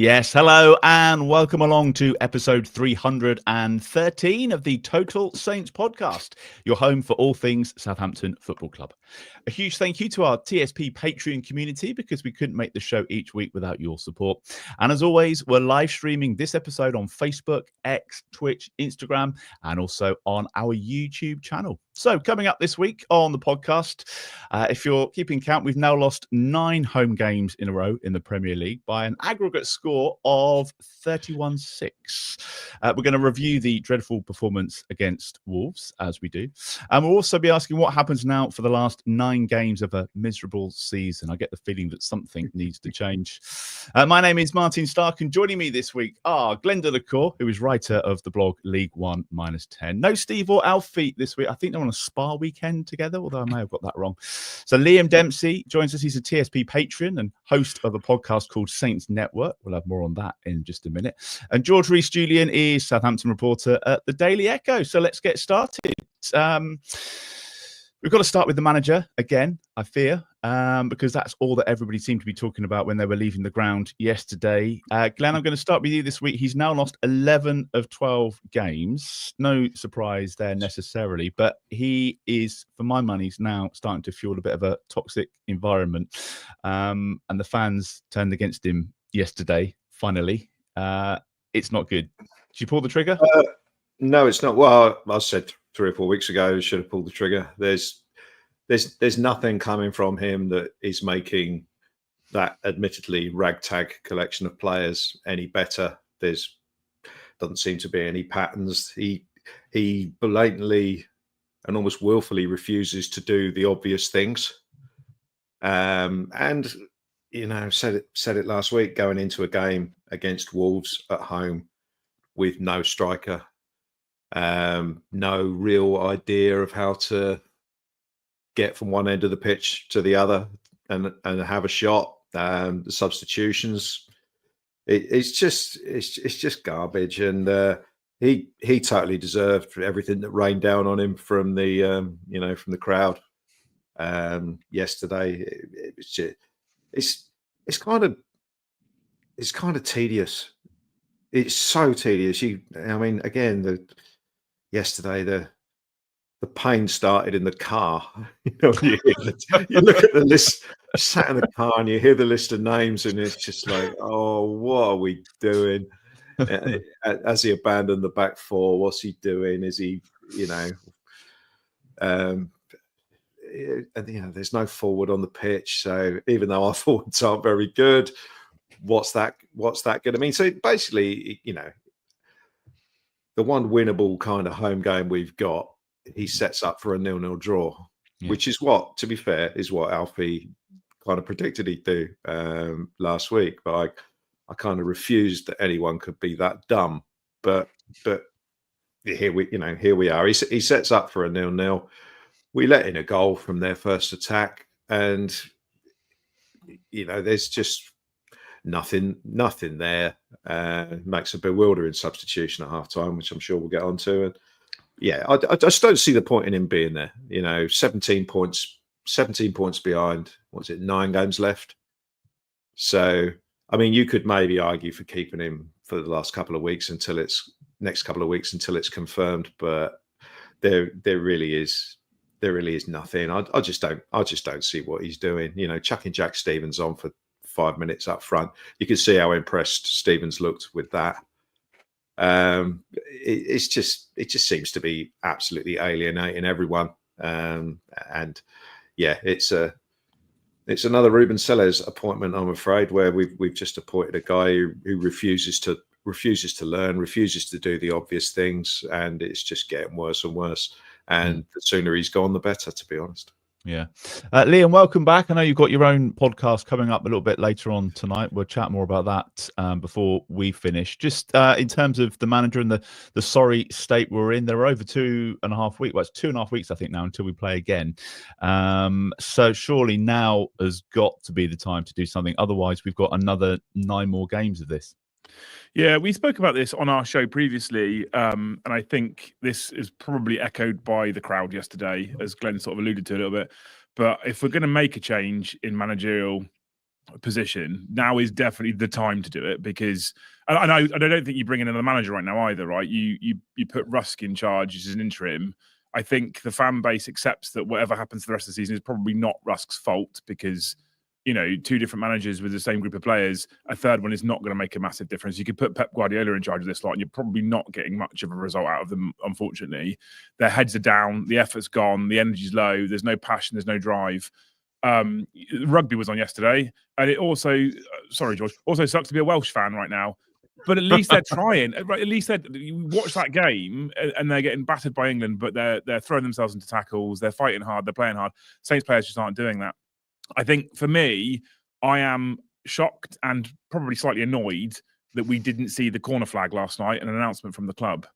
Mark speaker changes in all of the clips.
Speaker 1: Yes, hello and welcome along to episode 313 of the Total Saints podcast, your home for all things Southampton Football Club. A huge thank you to our TSP Patreon community because we couldn't make the show each week without your support. And as always, we're live streaming this episode on Facebook, X, Twitch, Instagram, and also on our YouTube channel. So coming up this week on the podcast, if you're keeping count, we've now lost 9 home games in a row in the Premier League by an aggregate score of 31-6. We're going to review the dreadful performance against Wolves, as we do. And we'll also be asking what happens now for the last 9 games of a miserable season. I get the feeling that something needs to change. My name is Martin Starke, and joining me this week are Glen de la Cour, who is writer of the blog League One -10. No Steve or Alfie this week. I think they're on a spa weekend together, although I may have got that wrong. So Liam Dempsey joins us. He's a TSP patron and host of a podcast called Saints Network. We'll have more on that in just a minute. And George Rees-Julian is Southampton reporter at the Daily Echo. So let's get started. We've got to start with the manager again, I fear, because that's all that everybody seemed to be talking about when they were leaving the ground yesterday. Glenn, I'm going to start with you this week. He's now lost 11 of 12 games. No surprise there necessarily, but he is, for my money, he's now starting to fuel a bit of a toxic environment. And the fans turned against him yesterday, finally. It's not good. Did you pull the trigger?
Speaker 2: No, it's not. Well, I said 3 or 4 weeks ago, should have pulled the trigger. There's nothing coming from him that is making that admittedly ragtag collection of players any better. There's doesn't seem to be any patterns. He blatantly and almost willfully refuses to do the obvious things. And you know, said it last week, going into a game against Wolves at home with no striker. No real idea of how to get from one end of the pitch to the other and have a shot. The substitutions, it's just garbage, and he totally deserved everything that rained down on him from the from the crowd yesterday. It's kind of tedious. It's so tedious. Yesterday, the pain started in the car. You look at the list, sat in the car, and you hear the list of names, and it's just like, oh, what are we doing? Has he abandoned the back four? What's he doing? Is he, there's no forward on the pitch. So even though our forwards aren't very good, what's that going to mean? So basically, the one winnable kind of home game we've got, he sets up for a 0-0 draw, which is what, to be fair, is what Alfie kind of predicted he'd do last week. But I kind of refused that anyone could be that dumb. But here we are. He sets up for a 0-0. We let in a goal from their first attack, and there's just nothing there. Makes a bewildering substitution at half-time, which I'm sure we'll get onto. And I just don't see the point in him being there. 17 points behind. What's it? 9 games left. So, I mean, you could maybe argue for keeping him for the next couple of weeks until it's confirmed. But there really is nothing. I just don't see what he's doing. Chucking Jack Stevens on for 5 minutes up front, you can see how impressed Stevens looked with that. It just seems to be absolutely alienating everyone. It's another Ruben Sellers appointment, I'm afraid, where we've just appointed a guy who refuses to learn, refuses to do the obvious things, and it's just getting worse and worse. And the sooner he's gone, the better, to be honest.
Speaker 1: Yeah. Liam, welcome back. I know you've got your own podcast coming up a little bit later on tonight. We'll chat more about that before we finish. Just in terms of the manager and the sorry state we're in, they're over 2.5 weeks. Well, it's 2.5 weeks, I think, now until we play again. So surely now has got to be the time to do something. Otherwise, we've got another 9 more games of this.
Speaker 3: Yeah, we spoke about this on our show previously, and I think this is probably echoed by the crowd yesterday, as Glenn sort of alluded to a little bit. But if we're going to make a change in managerial, position, now is definitely the time to do it, because and I don't think you bring in another manager right now either, right? You put Rusk in charge as an interim. I think the fan base accepts that whatever happens for the rest of the season is probably not Rusk's fault, because, you know, two different managers with the same group of players, a third one is not going to make a massive difference. You could put Pep Guardiola in charge of this lot and you're probably not getting much of a result out of them, unfortunately. Their heads are down, the effort's gone, the energy's low, there's no passion, there's no drive. Rugby was on yesterday, and it also, sorry, George, also sucks to be a Welsh fan right now. But at least they're trying. At least you watch that game and they're getting battered by England, but they're throwing themselves into tackles, they're fighting hard, they're playing hard. Saints players just aren't doing that. I think for me, I am shocked and probably slightly annoyed that we didn't see the corner flag last night and an announcement from the club.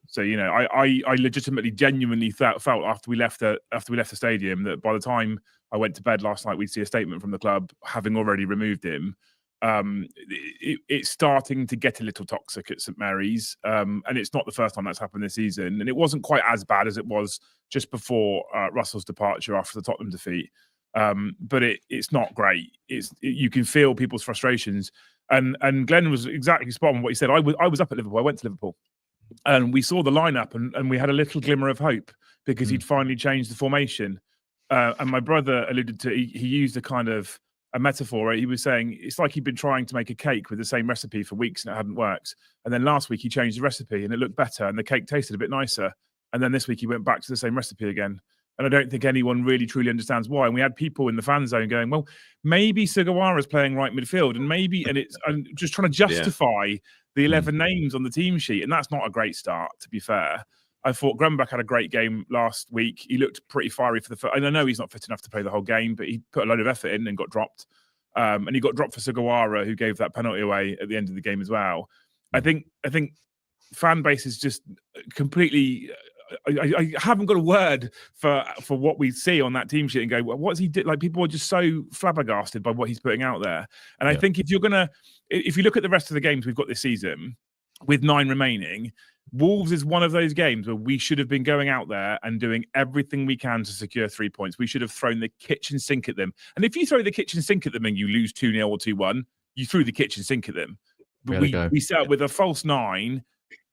Speaker 3: So, you know, I legitimately, genuinely felt after we left the stadium that by the time I went to bed last night, we'd see a statement from the club having already removed him. It's starting to get a little toxic at St Mary's, and it's not the first time that's happened this season. And it wasn't quite as bad as it was just before Russell's departure after the Tottenham defeat. But it's not great. You can feel people's frustrations. And Glen was exactly spot on what he said. I was up at Liverpool. I went to Liverpool, and we saw the lineup, and we had a little glimmer of hope because he'd finally changed the formation. And my brother alluded to, he used a kind of a metaphor. He was saying it's like he'd been trying to make a cake with the same recipe for weeks and it hadn't worked. And then last week he changed the recipe and it looked better and the cake tasted a bit nicer. And then this week he went back to the same recipe again. And I don't think anyone really truly understands why. And we had people in the fan zone going, well, maybe Sugawara's playing right midfield, and I'm just trying to justify the 11 names on the team sheet. And that's not a great start, to be fair. I thought Grumback had a great game last week. He looked pretty fiery for the first. And I know he's not fit enough to play the whole game, but he put a load of effort in and got dropped. And he got dropped for Sugawara, who gave that penalty away at the end of the game as well. I think fan base is just completely. I haven't got a word for what we see on that team sheet and go, well, what's he did? Like, people are just so flabbergasted by what he's putting out there. And I think if you look at the rest of the games we've got this season, with 9 remaining, Wolves is one of those games where we should have been going out there and doing everything we can to secure 3 points. We should have thrown the kitchen sink at them. And if you throw the kitchen sink at them and you lose 2-0 or 2-1, you threw the kitchen sink at them. But we set up with a false 9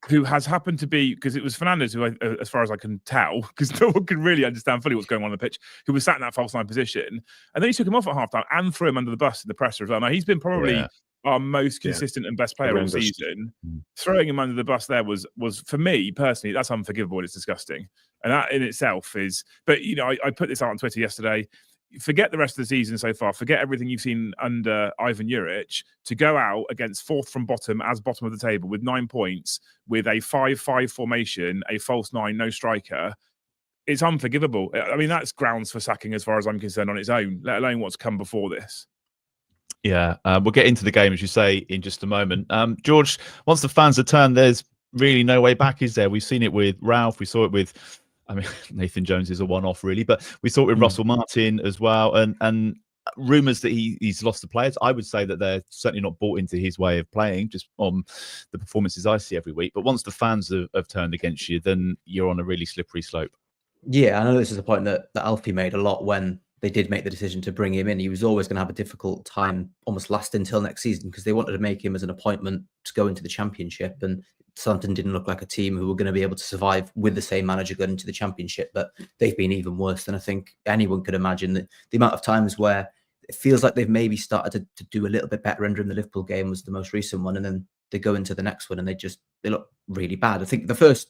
Speaker 3: who has happened to be, because it was Fernandez who, as far as I can tell, because no one can really understand fully what's going on the pitch, who was sat in that false 9 position. And then he took him off at half-time and threw him under the bus in the presser as well. Now, he's been probably our most consistent and best player all season. Throwing him under the bus there was for me personally, that's unforgivable. It's disgusting, and that in itself is. But you know, I put this out on Twitter yesterday. Forget the rest of the season so far. Forget everything you've seen under Ivan Juric. To go out against 4th from bottom as bottom of the table with 9 points, with a 5-5 formation, a false 9, no striker. It's unforgivable. I mean, that's grounds for sacking as far as I'm concerned on its own, let alone what's come before this.
Speaker 1: Yeah, we'll get into the game, as you say, in just a moment. George, once the fans are turned, there's really no way back, is there? We've seen it with Ralph. We saw it with, I mean, Nathan Jones is a one-off, really, but we saw it with Russell Martin as well. And rumours that he's lost the players. I would say that they're certainly not bought into his way of playing, just on the performances I see every week. But once the fans have turned against you, then you're on a really slippery slope.
Speaker 4: Yeah, I know this is a point that Alfie made a lot when they did make the decision to bring him in. He was always going to have a difficult time almost lasting until next season because they wanted to make him as an appointment to go into the Championship. And Southampton didn't look like a team who were going to be able to survive with the same manager going into the Championship. But they've been even worse than I think anyone could imagine. That the amount of times where it feels like they've maybe started to do a little bit better. Under the Liverpool game was the most recent one. And then they go into the next one and they look really bad. I think the first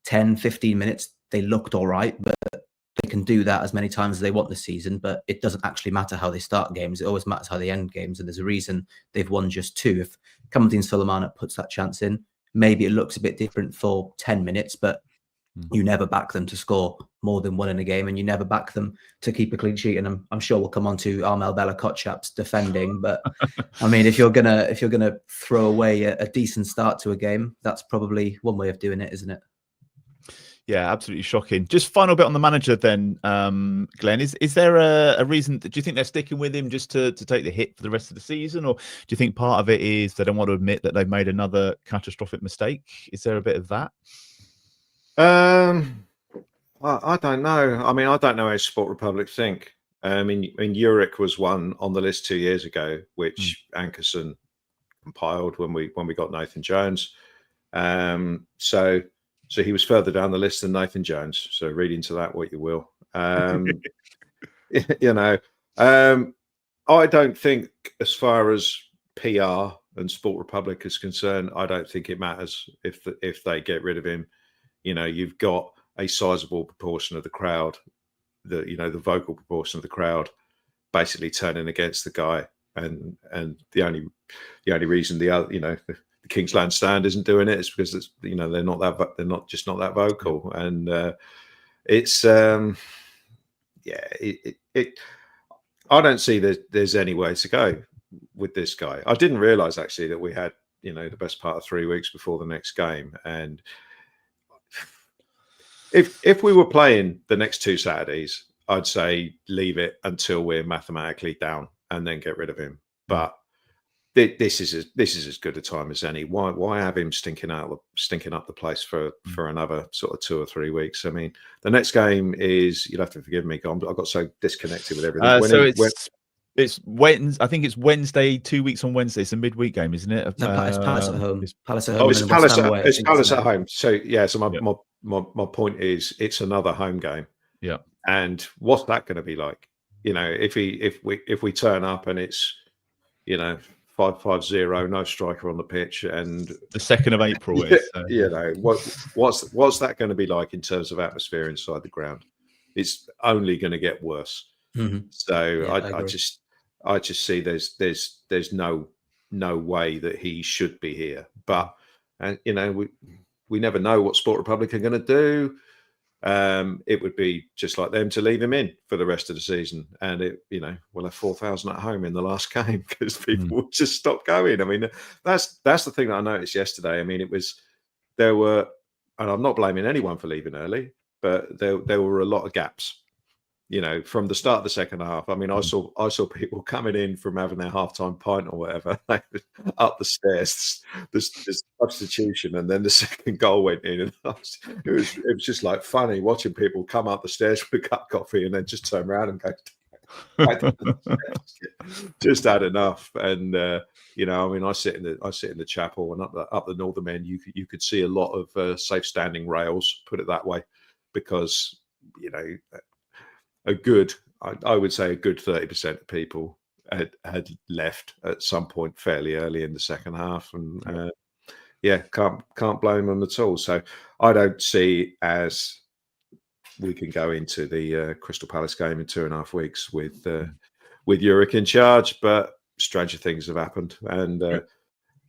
Speaker 4: 10, 15 minutes, they looked all right, but they can do that as many times as they want this season, but it doesn't actually matter how they start games. It always matters how they end games, and there's a reason they've won just 2. If Kamaldeen Sulemana puts that chance in, maybe it looks a bit different for 10 minutes, but you never back them to score more than 1 in a game, and you never back them to keep a clean sheet. And I'm sure we'll come on to Armel Bella-Kotchap's defending, but I mean, if you're gonna throw away a decent start to a game, that's probably one way of doing it, isn't it?
Speaker 1: Yeah, absolutely shocking. Just final bit on the manager then, Glenn. Is there a reason? Do you think they're sticking with him just to take the hit for the rest of the season? Or do you think part of it is they don't want to admit that they've made another catastrophic mistake? Is there a bit of that?
Speaker 2: I don't know. I mean, I don't know how Sport Republic think. I mean, Uric was one on the list 2 years ago, which Ankerson compiled when we got Nathan Jones. So he was further down the list than Nathan Jones. So read into that what you will. You know, I don't think, as far as PR and Sport Republic is concerned, I don't think it matters if they get rid of him. You know, you've got a sizable proportion of the crowd, the vocal proportion of the crowd, basically turning against the guy, and the only reason the Kingsland stand isn't doing it is because it's, they're not that vocal, and it's I don't see there's any way to go with this guy. I didn't realise actually that we had the best part of 3 weeks before the next game, and if we were playing the next 2 Saturdays, I'd say leave it until we're mathematically down and then get rid of him. But this is as good a time as any. Why have him stinking up the place for another sort of 2 or 3 weeks? I mean, the next game is, you'll have to forgive me, I got so disconnected with everything.
Speaker 1: It's Wednesday. I think it's Wednesday. 2 weeks on Wednesday. It's a midweek game, isn't it?
Speaker 4: No, it's Palace at home.
Speaker 1: Palace
Speaker 4: at home.
Speaker 2: It's Palace at home. So yeah. So my point is, it's another home game.
Speaker 1: Yeah.
Speaker 2: And what's that going to be like? If we turn up and it's 5-5-0, no striker on the pitch, and the
Speaker 1: 2nd of April is.
Speaker 2: What's that going to be like in terms of atmosphere inside the ground? It's only going to get worse.
Speaker 4: Mm-hmm.
Speaker 2: So I just see there's no way that he should be here. But we never know what Sport Republic are going to do. It would be just like them to leave him in for the rest of the season, and we'll have 4,000 at home in the last game because people will just stop going. I mean, that's the thing that I noticed yesterday. I mean, there were, and I'm not blaming anyone for leaving early, but there were a lot of gaps. From the start of the second half. I mean, I saw people coming in from having their halftime pint or whatever, up the stairs, this substitution, and then the second goal went in, and it was just like funny watching people come up the stairs with a cup of coffee and then just turn around and go, just had enough. And I mean, I sit in the chapel, and up the northern end, you could see a lot of safe standing rails, put it that way, because I would say a good 30% of people had left at some point fairly early in the second half, and can't blame them at all. So I don't see as we can go into the Crystal Palace game in 2.5 weeks with Uric in charge, but stranger things have happened, and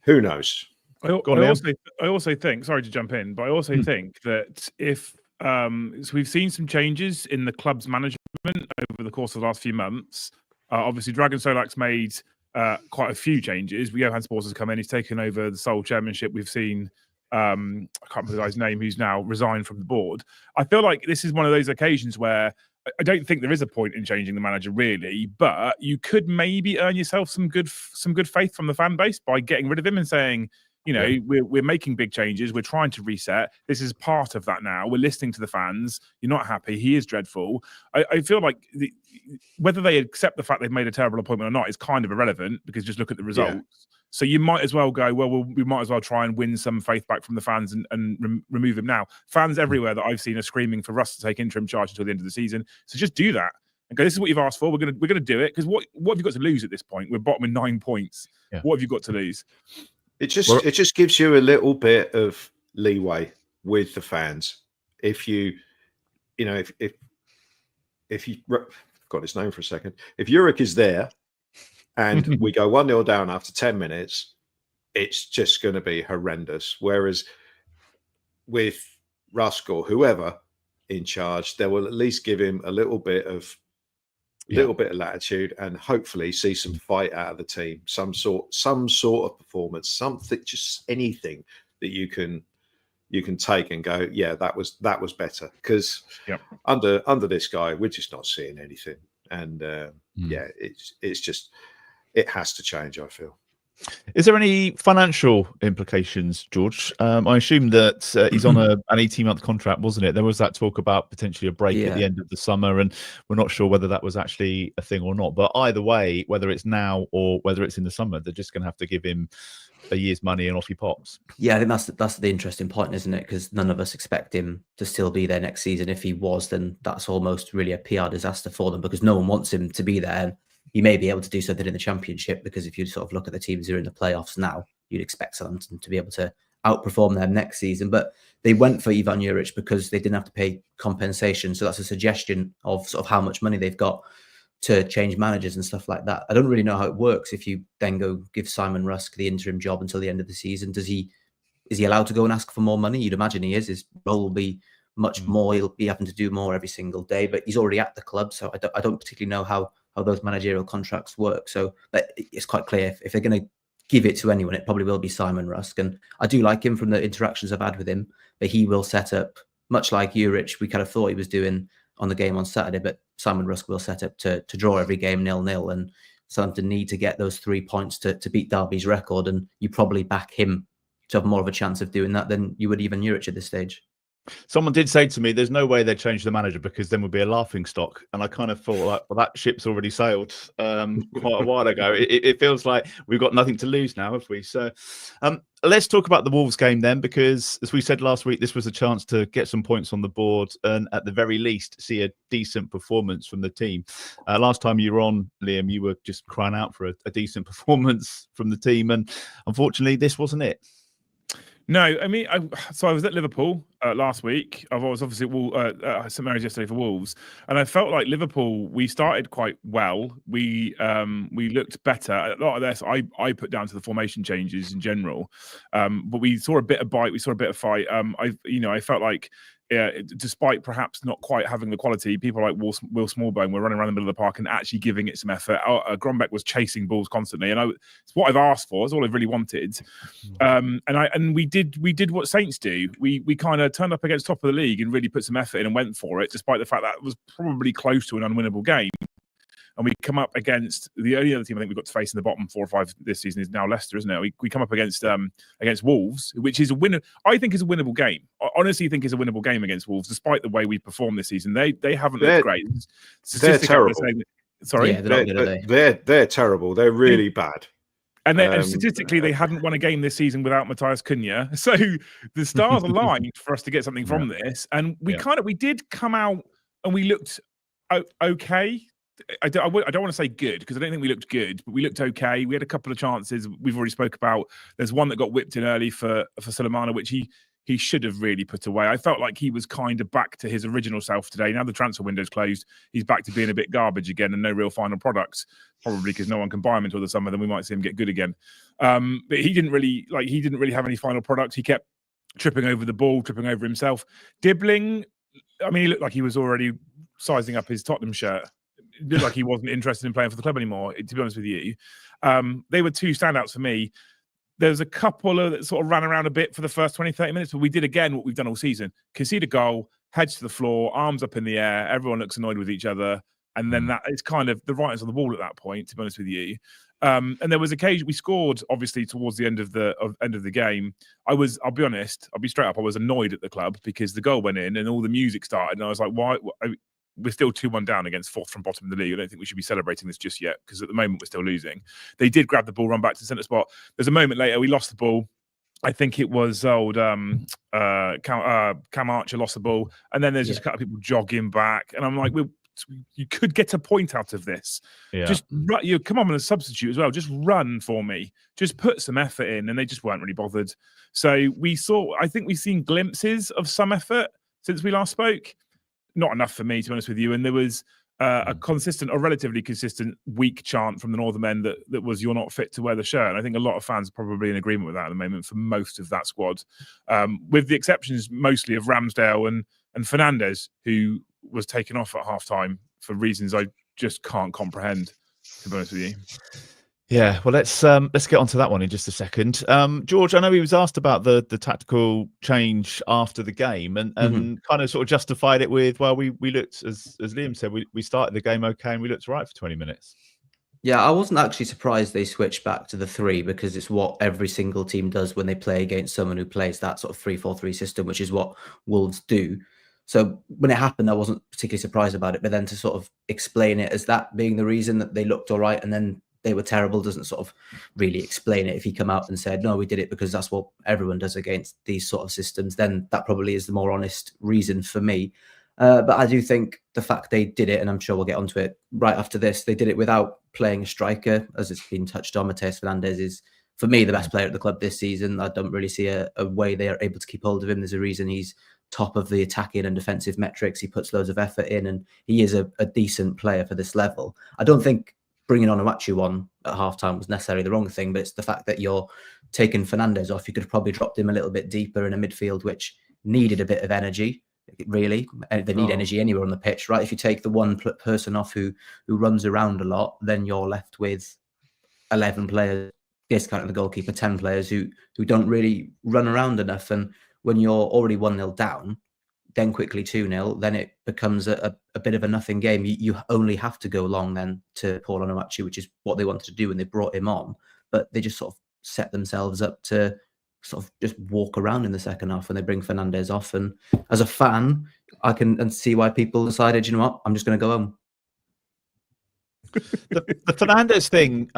Speaker 2: who knows?
Speaker 3: I also think, sorry to jump in, but I also think that if so we've seen some changes in the club's management over the course of the last few months. Obviously, Dragan Solak's made quite a few changes. Johan Sports has come in. He's taken over the sole chairmanship. We've seen, I can't remember the guy's name, who's now resigned from the board. I feel like this is one of those occasions where I don't think there is a point in changing the manager, really, but you could maybe earn yourself some good faith from the fan base by getting rid of him and saying, we're making big changes. We're trying to reset. This is part of that now. We're listening to the fans. You're not happy. He is dreadful. I feel like whether they accept the fact they've made a terrible appointment or not is kind of irrelevant, because just look at the results. Yeah. So you might as well go, we might as well try and win some faith back from the fans and remove him now. Fans everywhere that I've seen are screaming for Russ to take interim charge until the end of the season. So just do that and go, this is what you've asked for. We're gonna do it, because what have you got to lose at this point? We're bottom with 9 points. Yeah. What have you got to lose?
Speaker 2: It just gives you a little bit of leeway with the fans. If you got his name for a second, if Uric is there and we go 1-0 down after 10 minutes, it's just going to be horrendous. Whereas with Rusk or whoever in charge, they will at least give him a little bit of latitude, and hopefully see some fight out of the team, some sort of performance, something, just anything that you can take and go, yeah, that was better. Because under this guy, we're just not seeing anything, and it's just, it has to change, I feel.
Speaker 1: Is there any financial implications, George? I assume that he's on an 18-month contract, wasn't it? There was that talk about potentially a break at the end of the summer, and we're not sure whether that was actually a thing or not. But either way, whether it's now or whether it's in the summer, they're just going to have to give him a year's money and off he pops.
Speaker 4: Yeah, I think that's the interesting point, isn't it? Because none of us expect him to still be there next season. If he was, then that's almost really a PR disaster for them, because no one wants him to be there. And he may be able to do something in the Championship, because if you sort of look at the teams who are in the playoffs now, you'd expect Southampton to be able to outperform them next season. But they went for Ivan Juric because they didn't have to pay compensation. So that's a suggestion of sort of how much money they've got to change managers and stuff like that. I don't really know how it works if you then go give Simon Rusk the interim job until the end of the season. Is he allowed to go and ask for more money? You'd imagine he is. His role will be much more. He'll be having to do more every single day, but he's already at the club. So I don't particularly know how those managerial contracts work. So but it's quite clear if they're going to give it to anyone, it probably will be Simon Rusk. And I do like him from the interactions I've had with him, but he will set up, much like Juric, we kind of thought he was doing on the game on Saturday, but Simon Rusk will set up to draw every game 0-0, and Southampton need to get those 3 points to beat Derby's record, and you probably back him to have more of a chance of doing that than you would even Juric at this stage.
Speaker 1: Someone did say to me, there's no way they'd change the manager because then we'd be a laughing stock. And I kind of thought, like, well, that ship's already sailed quite a while ago. It feels like we've got nothing to lose now, have we? So let's talk about the Wolves game then, because as we said last week, this was a chance to get some points on the board and at the very least see a decent performance from the team. Last time you were on, Liam, you were just crying out for a decent performance from the team. And unfortunately, this wasn't it.
Speaker 3: No, I mean, I was at Liverpool last week. I was obviously at St Mary's yesterday for Wolves, and I felt like Liverpool, we started quite well. We looked better. A lot of this I put down to the formation changes in general, but we saw a bit of bite. We saw a bit of fight. I felt like, despite perhaps not quite having the quality, people like Will Smallbone were running around the middle of the park and actually giving it some effort. Grombeck was chasing balls constantly, and it's what I've asked for. It's all I've really wanted. And we did what Saints do. We kind of turned up against top of the league and really put some effort in and went for it, despite the fact that it was probably close to an unwinnable game. And we come up against the only other team I think we've got to face in the bottom 4 or 5 this season is now Leicester, isn't it? We come up against Wolves, which is a winner. I think is a winnable game. I honestly think is a winnable game against Wolves, despite the way we performed this season. They haven't looked great.
Speaker 2: They're terrible.
Speaker 3: Sorry,
Speaker 4: yeah,
Speaker 2: they're terrible. They're really bad.
Speaker 3: And statistically, they hadn't won a game this season without Matthias Cunha. So the stars aligned for us to get something from this. And we did come out and we looked okay. I don't want to say good, because I don't think we looked good, but we looked okay. We had a couple of chances we've already spoke about. There's one that got whipped in early for Sulemana, which he should have really put away. I felt like he was kind of back to his original self today. Now the transfer window's closed, he's back to being a bit garbage again and no real final products, probably because no one can buy him until the summer. Then we might see him get good again. But he didn't really have any final products. He kept tripping over the ball, tripping over himself. Dibbling, I mean, he looked like he was already sizing up his Tottenham shirt. It looked like he wasn't interested in playing for the club anymore, to be honest with you. They were two standouts for me. There's a couple that sort of ran around a bit for the first 20, 30 minutes, but we did again what we've done all season. Concede a goal, heads to the floor, arms up in the air, everyone looks annoyed with each other. And then that is kind of the writers on the wall at that point, to be honest with you. And there was occasion we scored, obviously, towards the end of the game. I'll be honest, I'll be straight up, I was annoyed at the club because the goal went in and all the music started. And I was like, why? We're still 2-1 down against 4th from bottom of the league. I don't think we should be celebrating this just yet, because at the moment we're still losing. They did grab the ball, run back to the centre spot. There's a moment later we lost the ball. I think it was Cam Archer lost the ball, and then there's just a couple of people jogging back, and I'm like, you could get a point out of this. Yeah. Just you come on as a substitute as well. Just run for me. Just put some effort in, and they just weren't really bothered. So I think we've seen glimpses of some effort since we last spoke. Not enough for me, to be honest with you. And there was a relatively consistent weak chant from the Northern men that was, "You're not fit to wear the shirt." And I think a lot of fans are probably in agreement with that at the moment for most of that squad, with the exceptions mostly of Ramsdale and Fernandez, who was taken off at half-time for reasons I just can't comprehend, to be honest with you.
Speaker 1: Yeah, well, let's get onto that one in just a second. George, I know he was asked about the tactical change after the game, and kind of sort of justified it with, well, we looked, as Liam said, we started the game okay and we looked right for 20 minutes.
Speaker 4: Yeah, I wasn't actually surprised they switched back to the 3 because it's what every single team does when they play against someone who plays that sort of 3-4-3 system, which is what Wolves do. So when it happened, I wasn't particularly surprised about it. But then to sort of explain it as that being the reason that they looked all right and then they were terrible doesn't sort of really explain it. If he come out and said, no, we did it because that's what everyone does against these sort of systems, then that probably is the more honest reason for me. But I do think the fact they did it, and I'm sure we'll get onto it right after this, they did it without playing a striker, as it's been touched on. Mateus Fernandes is, for me, the best player at the club this season. I don't really see a way they are able to keep hold of him. There's a reason he's top of the attacking and defensive metrics. He puts loads of effort in, and he is a decent player for this level. I don't think bringing Amo-Ameyaw on at halftime was necessarily the wrong thing, but it's the fact that you're taking Fernandes off. You could have probably dropped him a little bit deeper in a midfield, which needed a bit of energy. Really, they need energy anywhere on the pitch, right? If you take the one person off who runs around a lot, then you're left with 11 players, discounting the goalkeeper, 10 players who don't really run around enough. And when you're already 1-0 down, then quickly 2-0, then it becomes a bit of a nothing game. You only have to go long then to Paul Amo-Ameyaw, which is what they wanted to do when they brought him on. But they just sort of set themselves up to sort of just walk around in the second half when they bring Fernandes off. And as a fan, I can see why people decided, you know what, I'm just going to go home.
Speaker 1: The Fernandes thing,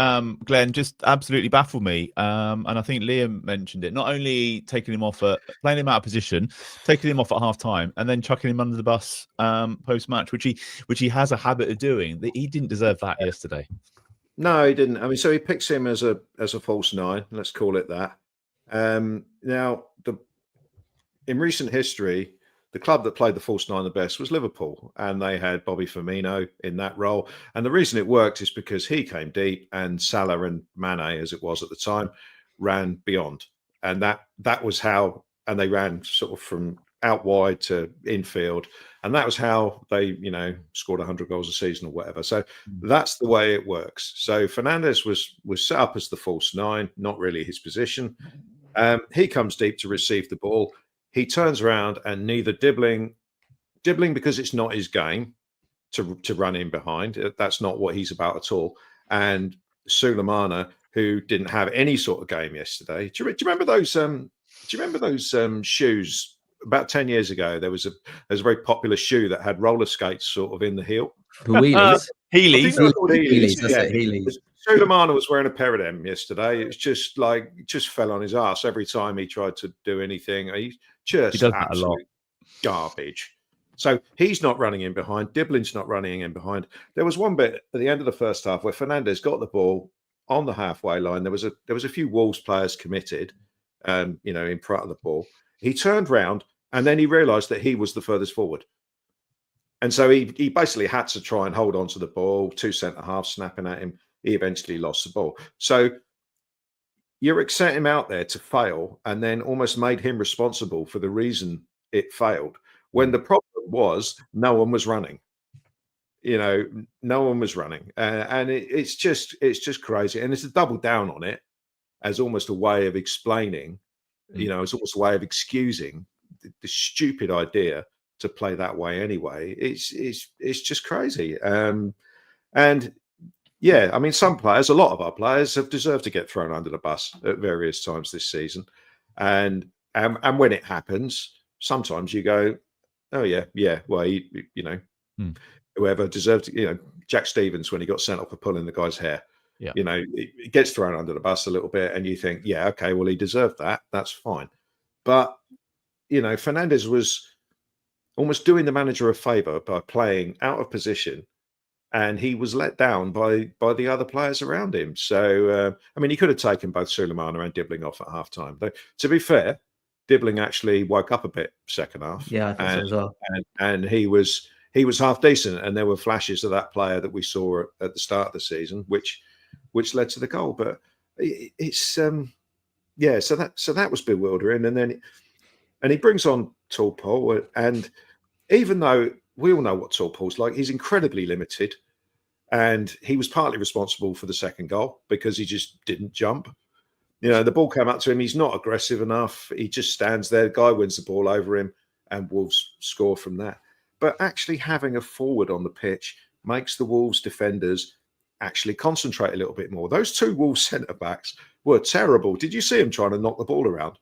Speaker 1: Glenn, just absolutely baffled me. And I think Liam mentioned it. Not only taking him off playing him out of position, taking him off at half time, and then chucking him under the bus post match, which he has a habit of doing. He didn't deserve that yesterday.
Speaker 2: No, he didn't. I mean, so he picks him as a false 9. Let's call it that. Now, in recent history, the club that played the false 9 the best was Liverpool, and they had Bobby Firmino in that role. And the reason it worked is because he came deep, and Salah and Mane, as it was at the time, ran beyond. And that was how, and they ran sort of from out wide to infield, and that was how they, scored 100 goals a season or whatever. So that's the way it works. So Fernandes was set up as the false 9, not really his position. He comes deep to receive the ball. He turns around, and neither Dibbling because it's not his game to run in behind. That's not what he's about at all. And Sulemana, who didn't have any sort of game yesterday. Do you remember those? Do you remember those shoes? About 10 years ago, there was a very popular shoe that had roller skates sort of in the heel.
Speaker 4: Heelys.
Speaker 1: Heelys.
Speaker 4: Heelys.
Speaker 2: Sulemana was wearing a pair of them yesterday. It's just just fell on his ass every time he tried to do anything. He does absolute garbage. So he's not running in behind. Dibbling's not running in behind. There was one bit at the end of the first half where Fernandes got the ball on the halfway line. There was a few Wolves players committed, in front of the ball. He turned round, and then he realised that he was the furthest forward. And so he basically had to try and hold on to the ball, 2 centre-halves snapping at him. He eventually lost the ball. So you set him out there to fail, and then almost made him responsible for the reason it failed, when the problem was no one was running. No one was running. And it's just crazy. And it's a double down on it as almost a way of explaining, it's almost a way of excusing the stupid idea to play that way anyway. It's just crazy. And yeah, I mean, a lot of our players have deserved to get thrown under the bus at various times this season. And when it happens, sometimes you go, oh yeah, well, whoever deserved, Jack Stevens, when he got sent off for pulling the guy's hair, it gets thrown under the bus a little bit, and you think, yeah, okay, well, he deserved that. That's fine. But, Fernandes was almost doing the manager a favour by playing out of position, and he was let down by the other players around him. So, I mean, he could have taken both Sulemana and Dibbling off at half time. Though, to be fair, Dibbling actually woke up a bit second half.
Speaker 4: Yeah, I think so as well.
Speaker 2: And he was half decent, and there were flashes of that player that we saw at the start of the season, which led to the goal. But it's so that was bewildering. And then he brings on Tall Paul, and even though we all know what Tall Paul's like, he's incredibly limited, and he was partly responsible for the second goal because he just didn't jump. The ball came up to him. He's not aggressive enough. He just stands there. The guy wins the ball over him, and Wolves score from that. But actually having a forward on the pitch makes the Wolves defenders actually concentrate a little bit more. Those two Wolves centre-backs were terrible. Did you see him trying to knock the ball around?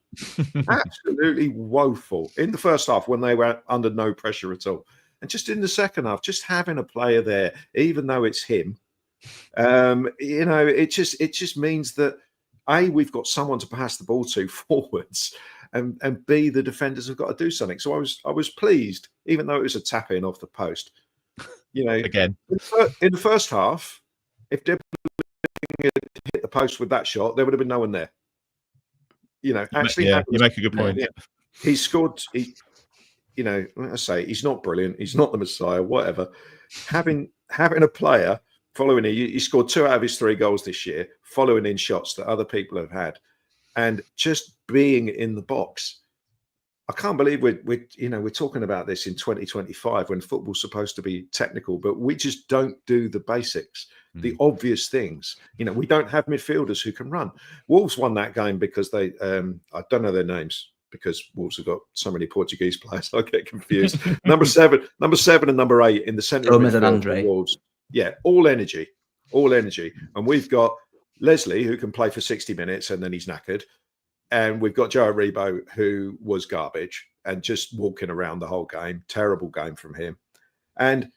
Speaker 2: Absolutely woeful. In the first half, when they were under no pressure at all. And just in the second half, just having a player there, even though it's him, it just means that, A, we've got someone to pass the ball to forwards, and B, the defenders have got to do something. So I was pleased, even though it was a tap in off the post.
Speaker 1: Again,
Speaker 2: in the first half, if Dibling had hit the post with that shot, there would have been no one there. Actually,
Speaker 1: you make a good point.
Speaker 2: Yeah. He scored. Like I say, he's not brilliant. He's not the Messiah. Whatever. Having a player following he scored 2 out of his 3 goals this year, following in shots that other people have had, and just being in the box. I can't believe we're talking about this in 2025 when football's supposed to be technical, but we just don't do the basics, the obvious things. We don't have midfielders who can run. Wolves won that game because they, I don't know their names because Wolves have got so many Portuguese players. I get confused. number seven and number 8 in the centre of midfield for Wolves. Yeah, all energy. And we've got Leslie who can play for 60 minutes and then he's knackered. And we've got Joe Aribo, who was garbage and just walking around the whole game. Terrible game from him. And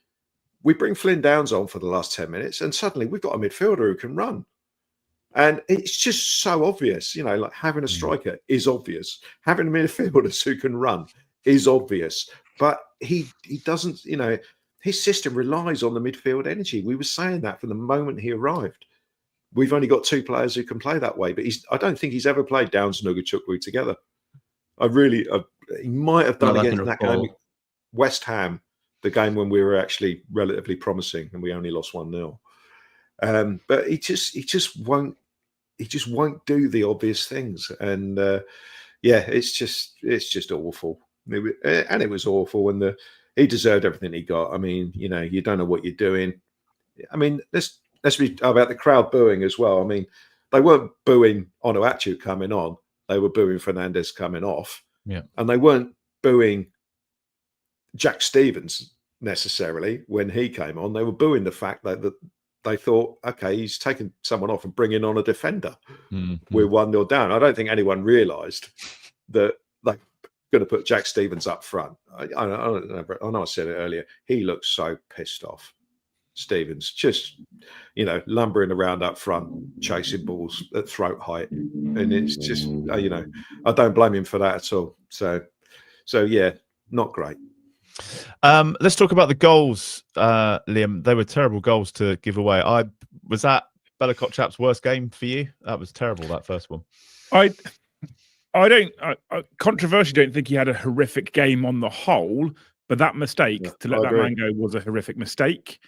Speaker 2: we bring Flynn Downs on for the last 10 minutes, and suddenly we've got a midfielder who can run. And it's just so obvious, like having a striker is obvious. Having midfielders who can run is obvious. But he doesn't, his system relies on the midfield energy. We were saying that from the moment he arrived. We've only got 2 players who can play that way, but I don't think he's ever played Downs and Ugochukwu together. He might have done against that game, West Ham, the game when we were actually relatively promising and we only lost 1-0. But he just won't do the obvious things, and it's just awful. It was awful, and he deserved everything he got. I mean, you don't know what you're doing. I mean, Let's be about the crowd booing as well. I mean, they weren't booing Amo-Ameyaw coming on. They were booing Fernandez coming off.
Speaker 1: Yeah. And
Speaker 2: they weren't booing Jack Stevens necessarily when he came on. They were booing the fact that they thought, okay, he's taken someone off and bringing on a defender. Mm-hmm. We're 1-0 down. I don't think anyone realised that they're going to put Jack Stevens up front. I know I said it earlier. He looks so pissed off. Stevens just, lumbering around up front, chasing balls at throat height, and it's just, I don't blame him for that at all. So yeah, not great.
Speaker 1: Let's talk about the goals, Liam. They were terrible goals to give away. Was that Bella Kotchap's worst game for you? That was terrible. That first one.
Speaker 3: I controversially don't think he had a horrific game on the whole, but that mistake to let that man go was a horrific mistake.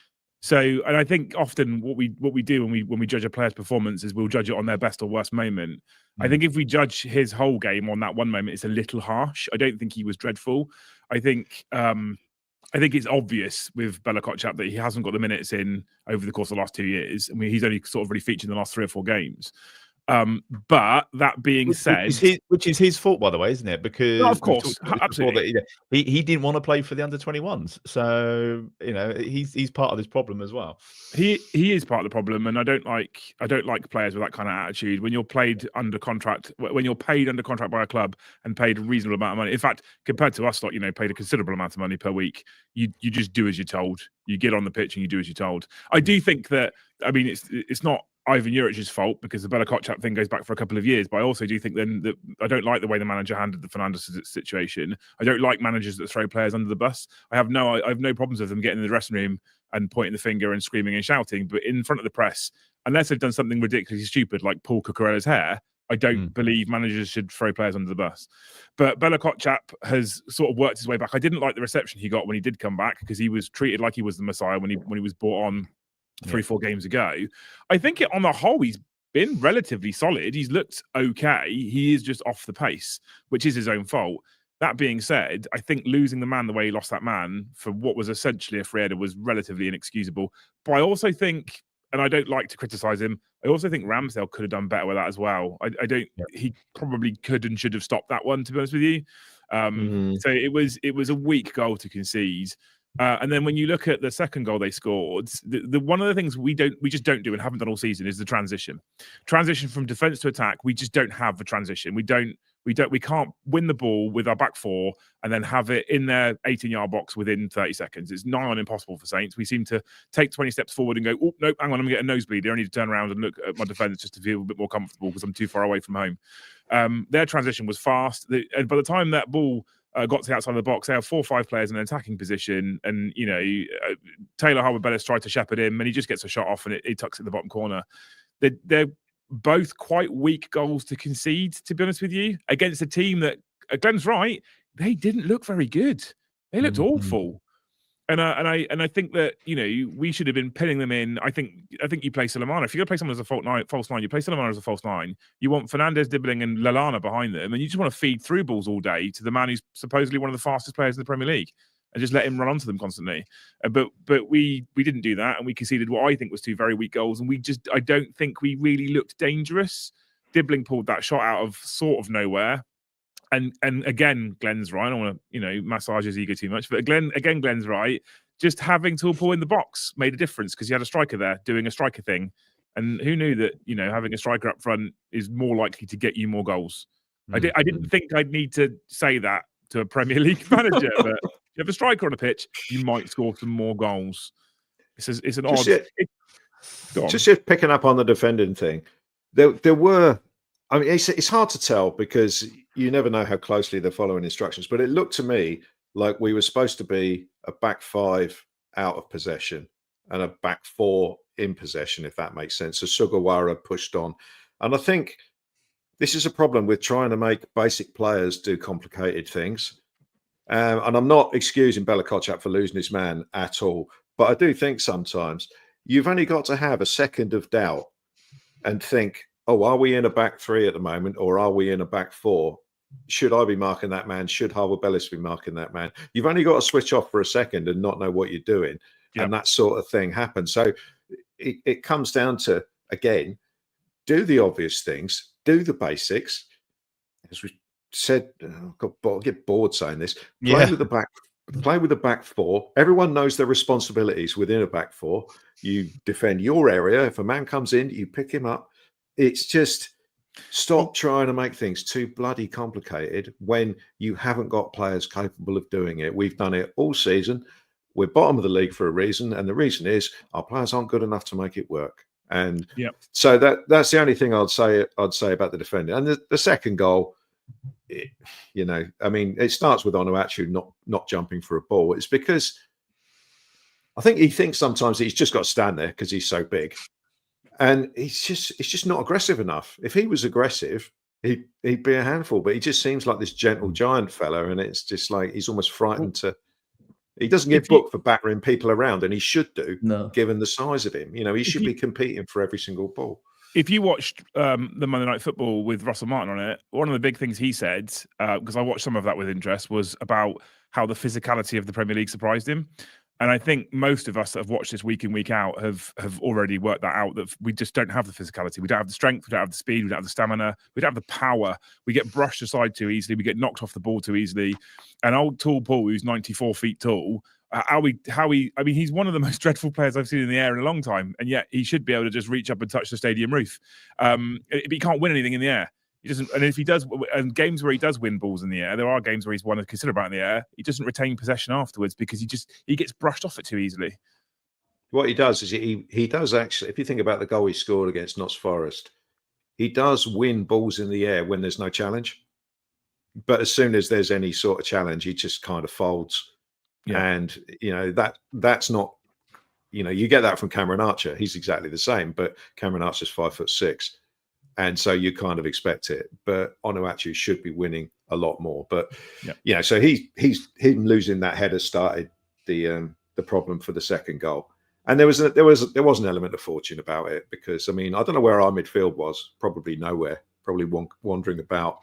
Speaker 3: So, and I think often what we do when we judge a player's performance is we'll judge it on their best or worst moment. I think if we judge his whole game on that one moment, it's a little harsh. I don't think he was dreadful. I think it's obvious with Bella Kotchap that he hasn't got the minutes in over the course of the last 2 years. I mean, he's only sort of really featured in the last 3 or 4 games. But that being said,
Speaker 1: which is his fault, by the way, isn't it? Because
Speaker 3: of course, absolutely,
Speaker 1: he didn't want to play for the under-21s, so he's part of this problem as well.
Speaker 3: He is part of the problem, and I don't like players with that kind of attitude. When you're paid under contract by a club and paid a reasonable amount of money, in fact, compared to us, paid a considerable amount of money per week, you just do as you're told. You get on the pitch and you do as you're told. I do think that. I mean, it's not Ivan Juric's fault because the Bella Kotchap thing goes back for a couple of years. But I also do think then that I don't like the way the manager handled the Fernandez situation. I don't like managers that throw players under the bus. I have no problems with them getting in the dressing room and pointing the finger and screaming and shouting. But in front of the press, unless they've done something ridiculously stupid like Paul Cucurella's hair, I don't believe managers should throw players under the bus. But Bella Kotchap has sort of worked his way back. I didn't like the reception he got when he did come back because he was treated like he was the Messiah when he was brought on 3-4 games ago. I think on the whole, he's been relatively solid. He's looked okay. He is just off the pace, which is his own fault. That being said, I think losing the man the way he lost that man for what was essentially a free header was relatively inexcusable. But I also think, and I don't like to criticise him, I also think Ramsdale could have done better with that as well. He probably could and should have stopped that one, to be honest with you. So it was a weak goal to concede. And then when you look at the second goal they scored, the one of the things we just don't do and haven't done all season is the transition from defense to attack. We just don't have the transition. We can't win the ball with our back four and then have it in their 18-yard box within 30 seconds. It's nigh on impossible for Saints. We seem to take 20 steps forward and go, oh, nope, hang on, I'm going to get a nosebleed. I need to turn around and look at my defence just to feel a bit more comfortable because I'm too far away from home. Their transition was fast. And by the time that ball got to the outside of the box, they have 4 or 5 players in an attacking position. And, Taylor Harwood-Bellis tried to shepherd him and he just gets a shot off and it tucks it in the bottom corner. They're both quite weak goals to concede, to be honest with you, against a team that, Glen's right, they didn't look very good. They looked awful. And I think that, we should have been pinning them in. I think you play Sulemana. If you're going to play someone as a false nine, you play Sulemana as a false 9. You want Fernandez, Dibbling and Lallana behind them, and you just want to feed through balls all day to the man who's supposedly one of the fastest players in the Premier League and just let him run onto them constantly. But we didn't do that, and we conceded what I think was 2 very weak goals, and I don't think we really looked dangerous. Dibbling pulled that shot out of sort of nowhere. And again, Glen's right. I don't want to, massage his ego too much, but Glen's right. Just having Paul in the box made a difference because you had a striker there doing a striker thing. And who knew that, having a striker up front is more likely to get you more goals. I didn't think I'd need to say that to a Premier League manager, but if you have a striker on a pitch, you might score some more goals. It's an odd.
Speaker 2: Just picking up on the defending thing, there were. I mean, it's hard to tell because you never know how closely they're following instructions. But it looked to me like we were supposed to be a back 5 out of possession and a back 4 in possession, if that makes sense. So Sugawara pushed on. And I think this is a problem with trying to make basic players do complicated things. And I'm not excusing Bella Kotchap for losing his man at all. But I do think sometimes you've only got to have a second of doubt and think, oh, are we in a back 3 at the moment or are we in a back 4? Should I be marking that man? Should Harwood-Bellis be marking that man? You've only got to switch off for a second and not know what you're doing. Yep. And that sort of thing happens. So it comes down to, again, do the obvious things, do the basics. As we said, I get bored saying this. Play with the back 4. Everyone knows their responsibilities within a back 4. You defend your area. If a man comes in, you pick him up. It's just stop trying to make things too bloody complicated when you haven't got players capable of doing it. We've done it all season. We're bottom of the league for a reason. And the reason is our players aren't good enough to make it work. And so that's the only thing I'd say about the defending. And the second goal, it starts with Amo-Ameyaw not jumping for a ball. It's because I think he thinks sometimes he's just got to stand there because he's so big. And it's just not aggressive enough. If he was aggressive, he'd be a handful. But he just seems like this gentle giant fella, and it's just like he's almost frightened to. He doesn't get booked for battering people around, and he should do, given the size of him. He should be competing for every single ball.
Speaker 3: If you watched the Monday Night Football with Russell Martin on it, one of the big things he said, because I watched some of that with interest, was about how the physicality of the Premier League surprised him. And I think most of us that have watched this week in, week out have already worked that out, that we just don't have the physicality. We don't have the strength. We don't have the speed. We don't have the stamina. We don't have the power. We get brushed aside too easily. We get knocked off the ball too easily. And old tall Paul, who's 94 feet tall, he's one of the most dreadful players I've seen in the air in a long time. And yet he should be able to just reach up and touch the stadium roof. But he can't win anything in the air. He doesn't, and if he does, and games where he does win balls in the air, there are games where he's won a considerable amount in the air. He doesn't retain possession afterwards because he gets brushed off it too easily.
Speaker 2: What he does is he does actually. If you think about the goal he scored against Notts Forest, he does win balls in the air when there's no challenge. But as soon as there's any sort of challenge, he just kind of folds. Yeah. And that's not. You get that from Cameron Archer. He's exactly the same, but Cameron Archer's 5'6". And so you kind of expect it, but Amo-Ameyaw should be winning a lot more. But so him losing that header started the problem for the second goal. And there was an element of fortune about it because I don't know where our midfield was, probably nowhere, probably wandering about.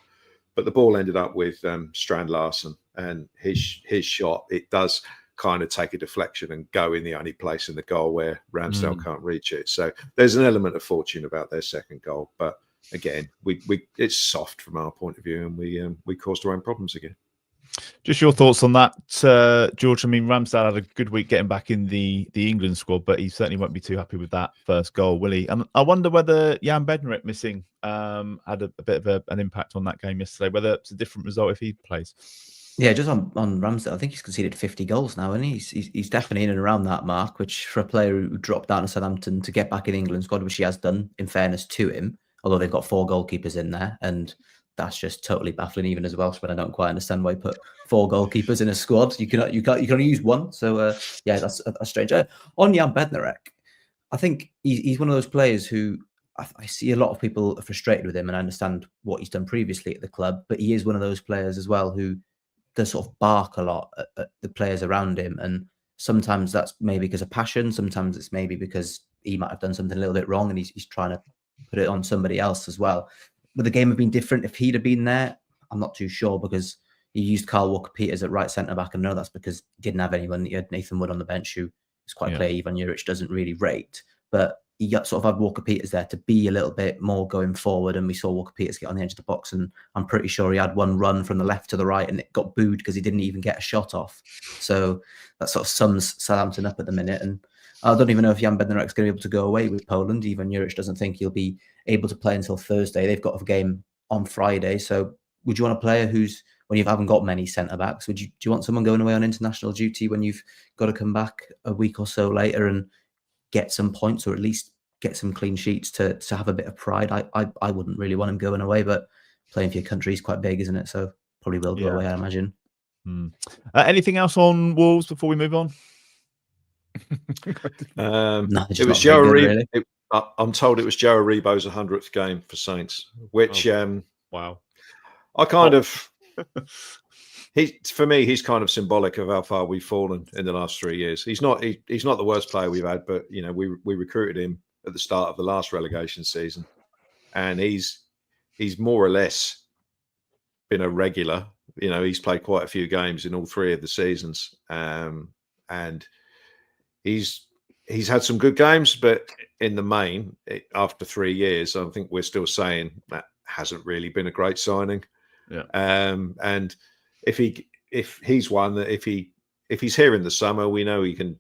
Speaker 2: But the ball ended up with Strand Larsen, and his shot. It does kind of take a deflection and go in the only place in the goal where Ramsdale can't reach it. So there's an element of fortune about their second goal. But again, we it's soft from our point of view, and we caused our own problems again.
Speaker 1: Just your thoughts on that, George. I mean, Ramsdale had a good week getting back in the England squad, but he certainly won't be too happy with that first goal, will he? And I wonder whether Jan Bednarek missing had a bit of an impact on that game yesterday, whether it's a different result if he plays.
Speaker 4: Yeah, just on Ramsdale, I think he's conceded 50 goals now, and he's definitely in and around that mark, which for a player who dropped down to Southampton to get back in the England squad, which he has done, in fairness to him, although they've got 4 goalkeepers in there, and that's just totally baffling, even as a Welshman. I don't quite understand why you put 4 goalkeepers in a squad. You can only use 1. So yeah, that's strange. On Jan Bednarek, I think he's one of those players who I see a lot of people are frustrated with him, and I understand what he's done previously at the club, but he is one of those players as well who does sort of bark a lot at the players around him, and sometimes that's maybe because of passion, sometimes it's maybe because he might have done something a little bit wrong and he's trying to put it on somebody else as well. Would the game have been different if he'd have been there? I'm not too sure, because he used Kyle Walker-Peters at right centre-back, and I know that's because he didn't have anyone. He had Nathan Wood on the bench, who is quite clear Ivan Juric doesn't really rate, but he sort of had Walker-Peters there to be a little bit more going forward, and we saw Walker-Peters get on the edge of the box, and I'm pretty sure he had one run from the left to the right and it got booed because he didn't even get a shot off. So that sort of sums Southampton up at the minute, and I don't even know if Jan Bednarek's going to be able to go away with Poland. Ivan Juric doesn't think he'll be able to play until Thursday. They've got a game on Friday, so would you want a player who's, when you haven't got many centre-backs, do you want someone going away on international duty when you've got to come back a week or so later and get some points, or at least get some clean sheets to have a bit of pride? I wouldn't really want him going away, but playing for your country is quite big, isn't it? So probably will go away, I imagine.
Speaker 1: Anything else on Wolves before we move on?
Speaker 4: No,
Speaker 2: it was Joe Aribo. Really. I'm told it was Joe Aribo's 100th game for Saints, which
Speaker 1: wow.
Speaker 2: I kind of for me, he's kind of symbolic of how far we've fallen in the last 3 years. He's not the worst player we've had, but you know, we recruited him at the start of the last relegation season, and he's more or less been a regular. You know, he's played quite a few games in all 3 of the seasons, and he's had some good games, but in the main, after 3 years, I think we're still saying that hasn't really been a great signing.
Speaker 1: Yeah.
Speaker 2: And if he's one that if he's here in the summer, we know he can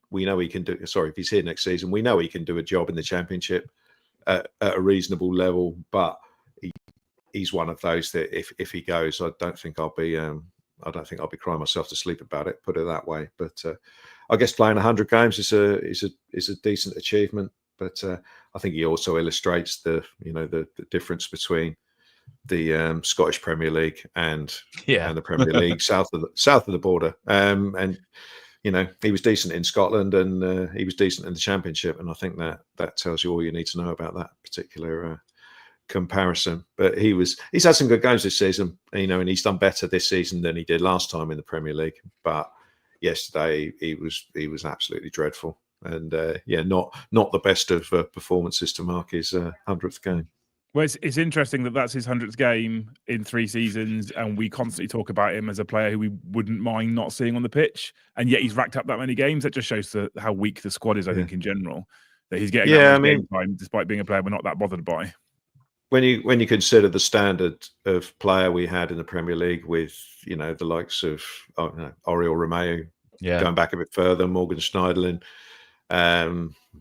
Speaker 2: do. Sorry, if he's here next season, we know he can do a job in the Championship at a reasonable level. But he's one of those that if he goes, I don't think I'll be crying myself to sleep about it. Put it that way. But I guess playing 100 games is a decent achievement. But I think he also illustrates the difference between the Scottish Premier League and the Premier League south of the border. And you know, he was decent in Scotland, and he was decent in the Championship, and I think that tells you all you need to know about that particular comparison. But he's had some good games this season, you know, and he's done better this season than he did last time in the Premier League. But yesterday he was absolutely dreadful, and not the best of performances to mark his 100th game.
Speaker 3: Well, it's interesting that that's his 100th game in 3 seasons, and we constantly talk about him as a player who we wouldn't mind not seeing on the pitch, and yet he's racked up that many games. That just shows how weak the squad is, I think, in general, that he's getting that much game time, despite being a player we're not that bothered by.
Speaker 2: When you consider the standard of player we had in the Premier League, with, you know, the likes of Oriol Romeu, going back a bit further, Morgan Schneiderlin,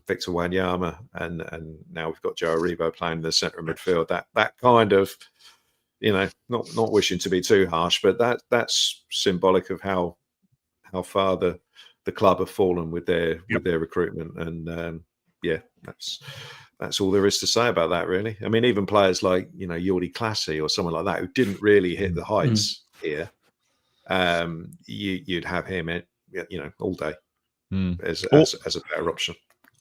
Speaker 2: Victor Wanyama, and now we've got Joe Aribo playing in the centre of midfield. That kind of, you know, not wishing to be too harsh, but that's symbolic of how far the club have fallen with their recruitment. And that's all there is to say about that, really. I mean, even players like, you know, Jordi Clasie or someone like that, who didn't really hit the heights here, you'd have him, you know, all day. As a better option.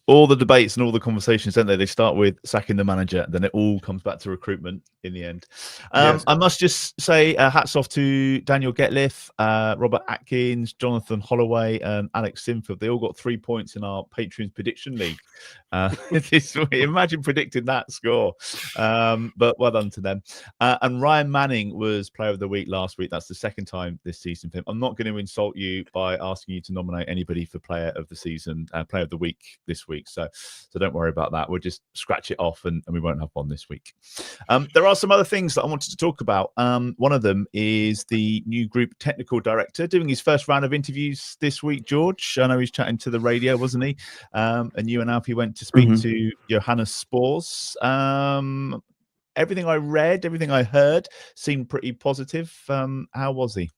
Speaker 1: All the debates and all the conversations, don't they? They start with sacking the manager, then it all comes back to recruitment in the end. I must just say hats off to Daniel Getliff, Robert Atkins, Jonathan Holloway, and Alex Sinfield. They all got 3 points in our Patreon's prediction league. Imagine predicting that score. But well done to them. And Ryan Manning was Player of the Week last week. That's the 2nd time this season for him. I'm not going to insult you by asking you to nominate anybody for Player of the Season, Player of the Week this week. week. So don't worry about that. We'll just scratch it off and we won't have one this week. There are some other things that I wanted to talk about. One of them is the new group technical director doing his first round of interviews this week, George. I know he's chatting to the radio, wasn't he? And you and Alfie went to speak to Johannes Spors. Everything I read, everything I heard seemed pretty positive. How was he?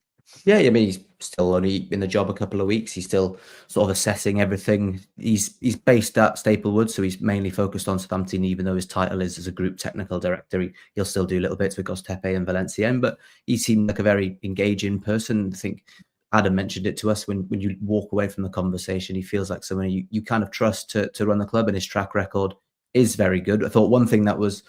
Speaker 4: Yeah, I mean, he's still only in the job a couple of weeks. He's still sort of assessing everything. He's based at Staplewood, so he's mainly focused on Southampton, even though his title is as a group technical director. He'll still do little bits with Gostepe and Valenciennes, but he seemed like a very engaging person. I think Adam mentioned it to us when you walk away from the conversation. He feels like someone you kind of trust to run the club, and his track record is very good. I thought one thing that was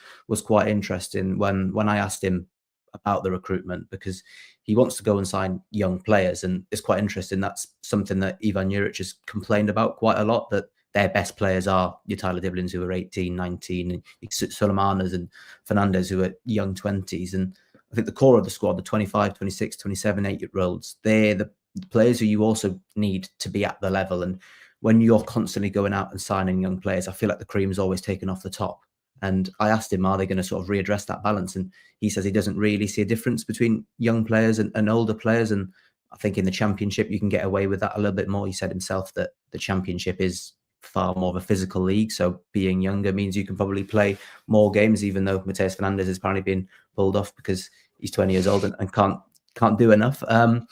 Speaker 4: quite interesting when I asked him about the recruitment, because he wants to go and sign young players, and it's quite interesting. That's something that Ivan Juric has complained about quite a lot, that their best players are your Tyler Dibblins, who are 18, 19, and Sulemanas and Fernandez, who are young 20s. And I think the core of the squad, the 25, 26, 27, 8-year-olds, they're the players who you also need to be at the level. And when you're constantly going out and signing young players, I feel like the cream's always taken off the top. And I asked him, are they going to sort of readdress that balance? And he says he doesn't really see a difference between young players and older players. And I think in the Championship, you can get away with that a little bit more. He said himself that the Championship is far more of a physical league. So being younger means you can probably play more games, even though Mateus Fernandes has apparently been pulled off because he's 20 years old and can't do enough. But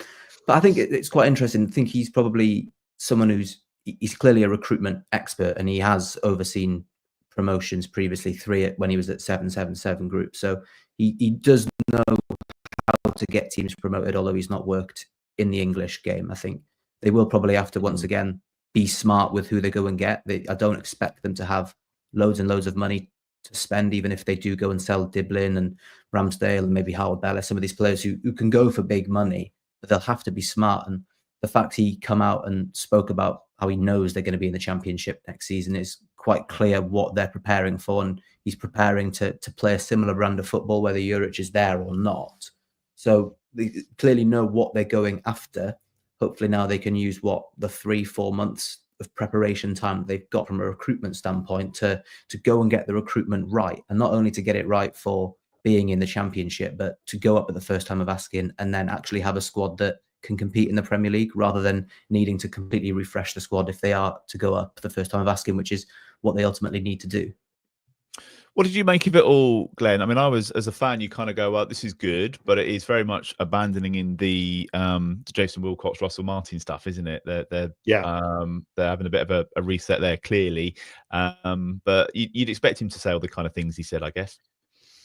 Speaker 4: I think it's quite interesting. I think he's probably someone he's clearly a recruitment expert, and he has overseen promotions previously, 3 when he was at 777 Group. So he does know how to get teams promoted, although he's not worked in the English game. I think they will probably have to once again be smart with who they go and get. I don't expect them to have loads and loads of money to spend, even if they do go and sell Diblin and Ramsdale and maybe Harwood-Bellis, some of these players who can go for big money, but they'll have to be smart. And the fact he come out and spoke about how he knows they're going to be in the Championship next season is quite clear what they're preparing for. And he's preparing to play a similar brand of football, whether Juric is there or not. So they clearly know what they're going after. Hopefully now they can use the 3-4 months of preparation time that they've got from a recruitment standpoint to go and get the recruitment right. And not only to get it right for being in the Championship, but to go up at the first time of asking and then actually have a squad that can compete in the Premier League, rather than needing to completely refresh the squad if they are to go up the first time of asking, which is what they ultimately need to do.
Speaker 1: What did you make of it all, Glenn? I mean, I was, as a fan, you kind of go, well, this is good, but it is very much abandoning in the Jason Wilcox, Russell Martin stuff, isn't it? They're having a bit of a reset there, clearly. But you'd expect him to say all the kind of things he said, I guess.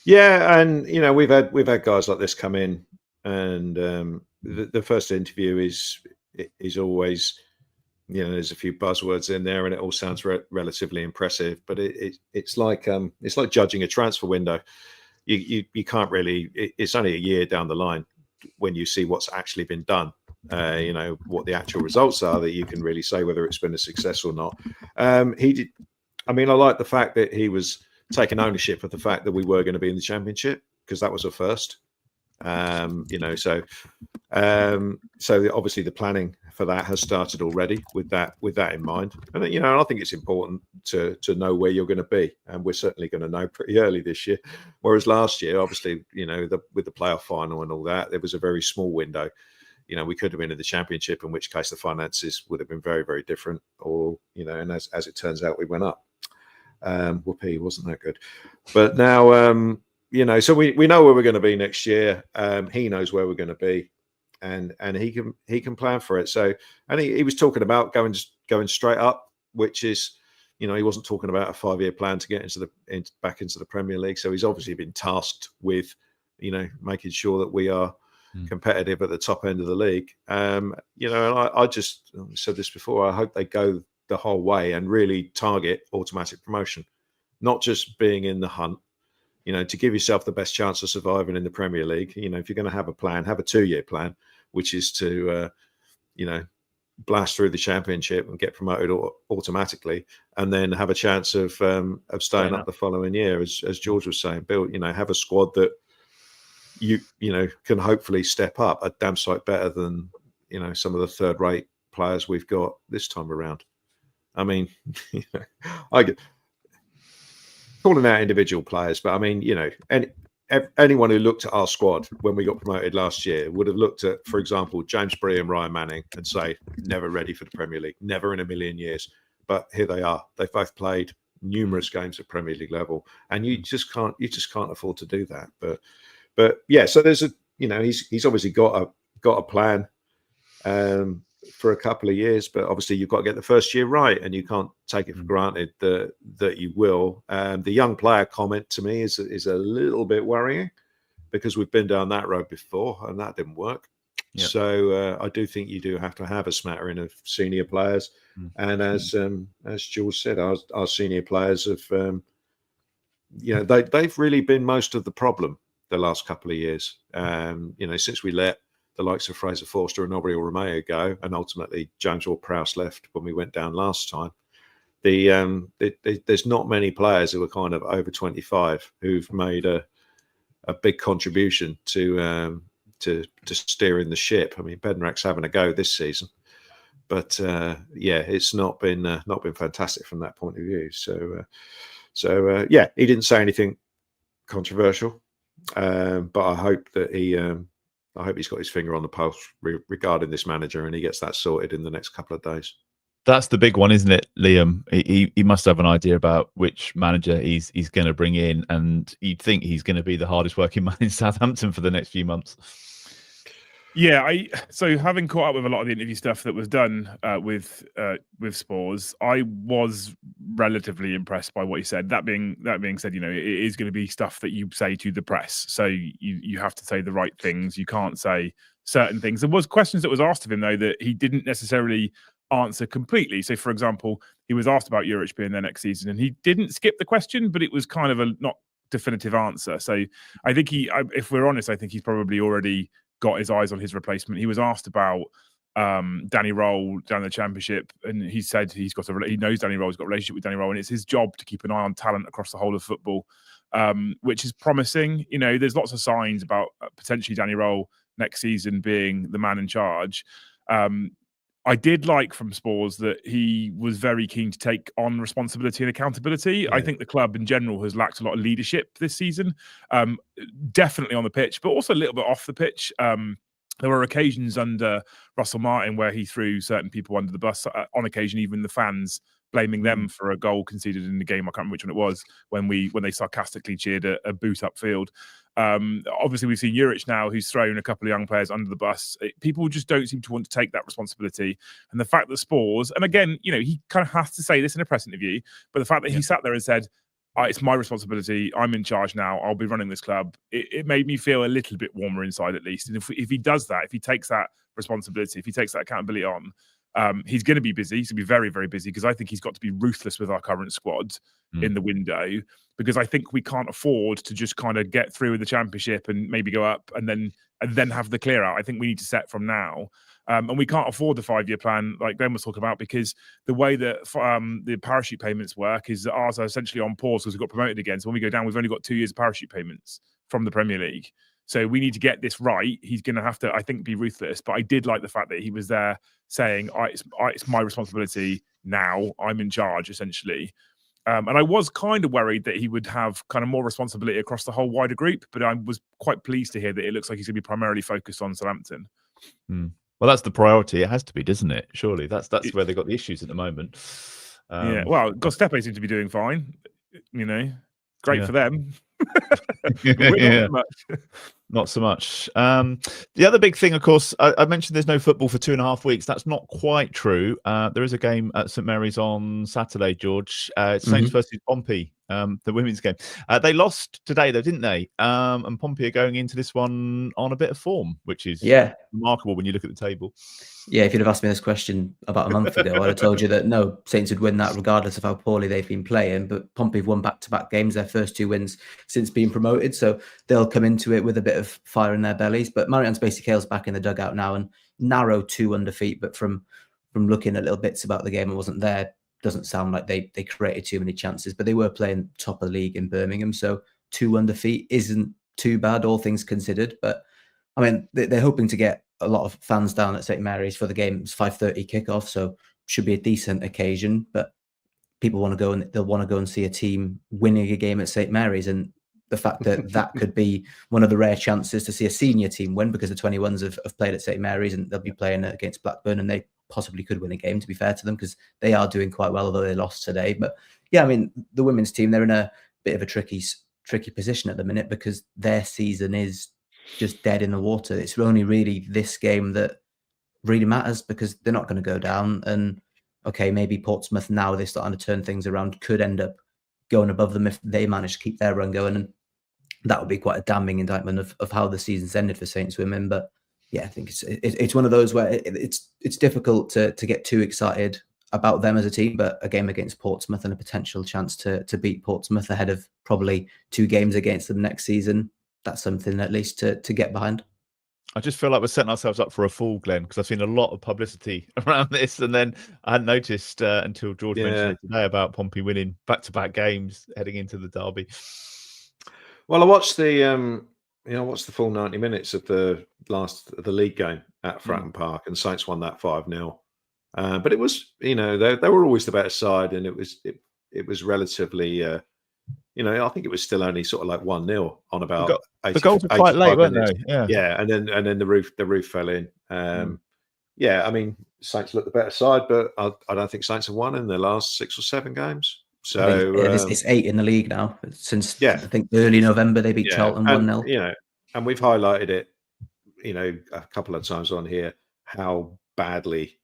Speaker 2: Yeah, and we've had guys like this come in, and the first interview is always, there's a few buzzwords in there, and it all sounds relatively impressive. But it's like judging a transfer window. You can't really. It's only a year down the line when you see what's actually been done. What the actual results are, that you can really say whether it's been a success or not. He did. I mean, I like the fact that he was taking ownership of the fact that we were going to be in the Championship, because that was a first. So obviously the planning for that has started already with that in mind. And I think it's important to know where you're going to be, and we're certainly going to know pretty early this year. Whereas last year, obviously, with the playoff final and all that, there was a very small window. We could have been in the Championship, in which case the finances would have been very, very different. Or and as it turns out, we went up. Whoopee, wasn't that good? But now. So we know where we're going to be next year. He knows where we're going to be, and he can plan for it. So, and he was talking about going straight up, which is, he wasn't talking about a 5-year plan to get back into the Premier League. So he's obviously been tasked with, making sure that we are competitive at the top end of the league. And I just said this before. I hope they go the whole way and really target automatic promotion, not just being in the hunt. To give yourself the best chance of surviving in the Premier League. If you're going to have a plan, have a 2-year plan, which is to, blast through the Championship and get promoted automatically, and then have a chance of staying up the following year, as George was saying. Build, have a squad that you can hopefully step up a damn sight better than some of the third-rate players we've got this time around. I mean, I get calling out individual players, but I mean, anyone who looked at our squad when we got promoted last year would have looked at, for example, James Bree and Ryan Manning and say, never ready for the Premier League, never in a million years. But here they are. They've both played numerous games at Premier League level, and you just can't afford to do that. But yeah, so there's he's obviously got a plan for a couple of years, but obviously you've got to get the first year right, and you can't take it for granted that you will. The young player comment to me is a little bit worrying, because we've been down that road before and that didn't work. Yep. So I do think you do have to have a smattering of senior players, and as Jules said, our senior players have they've really been most of the problem the last couple of years. Since we let the likes of Fraser Forster and Amo-Ameyaw go, and ultimately James Ward-Prowse left when we went down last time. There's not many players who are kind of over 25 who've made a big contribution to steering the ship. I mean, Bednarek's having a go this season, but it's not been fantastic from that point of view. So he didn't say anything controversial, but I hope that he's got his finger on the pulse regarding this manager, and he gets that sorted in the next couple of days.
Speaker 1: That's the big one, isn't it, Liam? He must have an idea about which manager he's going to bring in, and you'd think he's going to be the hardest working man in Southampton for the next few months.
Speaker 3: Yeah, so having caught up with a lot of the interview stuff that was done with Spurs, I was relatively impressed by what he said. That being said, it is going to be stuff that you say to the press, so you have to say the right things. You can't say certain things. There was questions that was asked of him though that he didn't necessarily answer completely. So, for example, he was asked about Juric being there next season, and he didn't skip the question, but it was kind of a not definitive answer. So, I think if we're honest, I think he's probably already got his eyes on his replacement. He was asked about Danny Roll down the Championship, and he said he knows Danny Roll, he's got a relationship with Danny Roll, and it's his job to keep an eye on talent across the whole of football, which is promising. There's lots of signs about potentially Danny Roll next season being the man in charge. I did like from Spurs that he was very keen to take on responsibility and accountability. Yeah. I think the club in general has lacked a lot of leadership this season, definitely on the pitch, but also a little bit off the pitch. There were occasions under Russell Martin where he threw certain people under the bus, on occasion even the fans, blaming them for a goal conceded in the game. I can't remember which one it was, when they sarcastically cheered a boot upfield. Obviously, we've seen Juric now, who's thrown a couple of young players under the bus. People just don't seem to want to take that responsibility. And the fact that Spurs, and again, he kind of has to say this in a press interview, but the fact that he sat there and said, it's my responsibility, I'm in charge now, I'll be running this club, it made me feel a little bit warmer inside at least. And if he does that, if he takes that responsibility, if he takes that accountability on, he's going to be busy. He's going to be very, very busy, because I think he's got to be ruthless with our current squad in the window, because I think we can't afford to just kind of get through with the Championship and maybe go up and then have the clear out. I think we need to set from now. And we can't afford the 5-year plan like Glen was talking about, because the way that the parachute payments work is that ours are essentially on pause because we got promoted again. So when we go down, we've only got 2 years of parachute payments from the Premier League. So we need to get this right. He's going to have to, I think, be ruthless. But I did like the fact that he was there saying, it's my responsibility now. I'm in charge, essentially. And I was kind of worried that he would have kind of more responsibility across the whole wider group. But I was quite pleased to hear that it looks like he's going to be primarily focused on Southampton.
Speaker 1: Well, that's the priority. It has to be, doesn't it? Surely that's where they've got the issues at the moment.
Speaker 3: Yeah. Well, Gostepe seems to be doing fine. Great for them.
Speaker 1: Not so much. The other big thing, of course, I mentioned there's no football for 2.5 weeks. That's not quite true. There is a game at St Mary's on Saturday, George. Saints versus Pompey, the women's game. They lost today, though, didn't they? And Pompey are going into this one on a bit of form, which is remarkable when you look at the table.
Speaker 4: Yeah, if you'd have asked me this question about a month ago, I'd have told you that no, Saints would win that regardless of how poorly they've been playing. But Pompey have won back-to-back games, their first 2 wins since being promoted. So they'll come into it with a bit of fire in their bellies. But Marianne Spacey-Cale's back in the dugout now, and narrow 2 under feet. But from looking at little bits about the game, I wasn't there. Doesn't sound like they created too many chances, but they were playing top of the league in Birmingham. So 2 under feet isn't too bad, all things considered. But I mean, they're hoping to get a lot of fans down at St Mary's for the game. It's 5:30 kickoff, so should be a decent occasion, but people want to go and they'll want to go and see a team winning a game at St Mary's, and the fact that that could be one of the rare chances to see a senior team win, because the 21s have played at St Mary's and they'll be playing against Blackburn, and they possibly could win a game, to be fair to them, because they are doing quite well, although they lost today. But yeah, I mean, the women's team, they're in a bit of a tricky position at the minute, because their season is just dead in the water. It's only really this game that really matters, because they're not going to go down. And okay, maybe Portsmouth, now they're starting to turn things around, could end up going above them if they manage to keep their run going. And that would be quite a damning indictment of how the season's ended for Saints women. But yeah, I think it's one of those where it's difficult to get too excited about them as a team. But a game against Portsmouth and a potential chance to beat Portsmouth ahead of probably 2 games against them next season, that's something at least to get behind.
Speaker 1: I just feel like we're setting ourselves up for a fall, Glenn, because I've seen a lot of publicity around this, and then I hadn't noticed until George mentioned it today about Pompey winning back-to-back games heading into the derby.
Speaker 2: Well, I watched the full 90 minutes of the league game at Fratton Park, and Saints won that 5-0. But it was, they were always the better side, and it was relatively, I think it was still only sort of like 1-0 on about.
Speaker 1: The goals were quite late, weren't they?
Speaker 2: Yeah, and then the roof fell in. Yeah, I mean, Saints looked the better side, but I don't think Saints have won in their last 6 or 7 games. So
Speaker 4: it's 8 in the league now since I think early November they beat Charlton 1-0.
Speaker 2: And we've highlighted it, a couple of times on here, how badly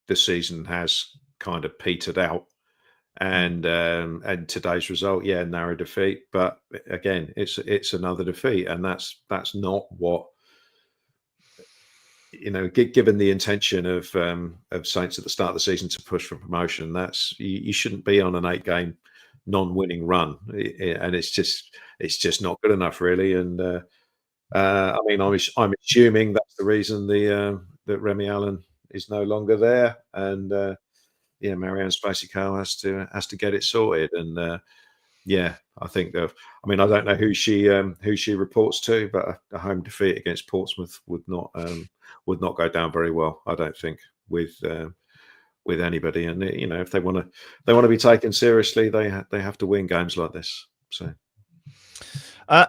Speaker 2: the season has kind of petered out, and today's result, narrow defeat, but again, it's another defeat, and that's not what. Given the intention of Saints at the start of the season to push for promotion, you shouldn't be on an 8-game non-winning run, and it's just not good enough, really. And I mean, I'm assuming that's the reason that Remy Allen is no longer there, and Marianne Spacey-Cole has to get it sorted. And I think I don't know who she reports to, but a home defeat against Portsmouth would not go down very well, I don't think, with anybody. And if they want to be taken seriously, they have to win games like this. So,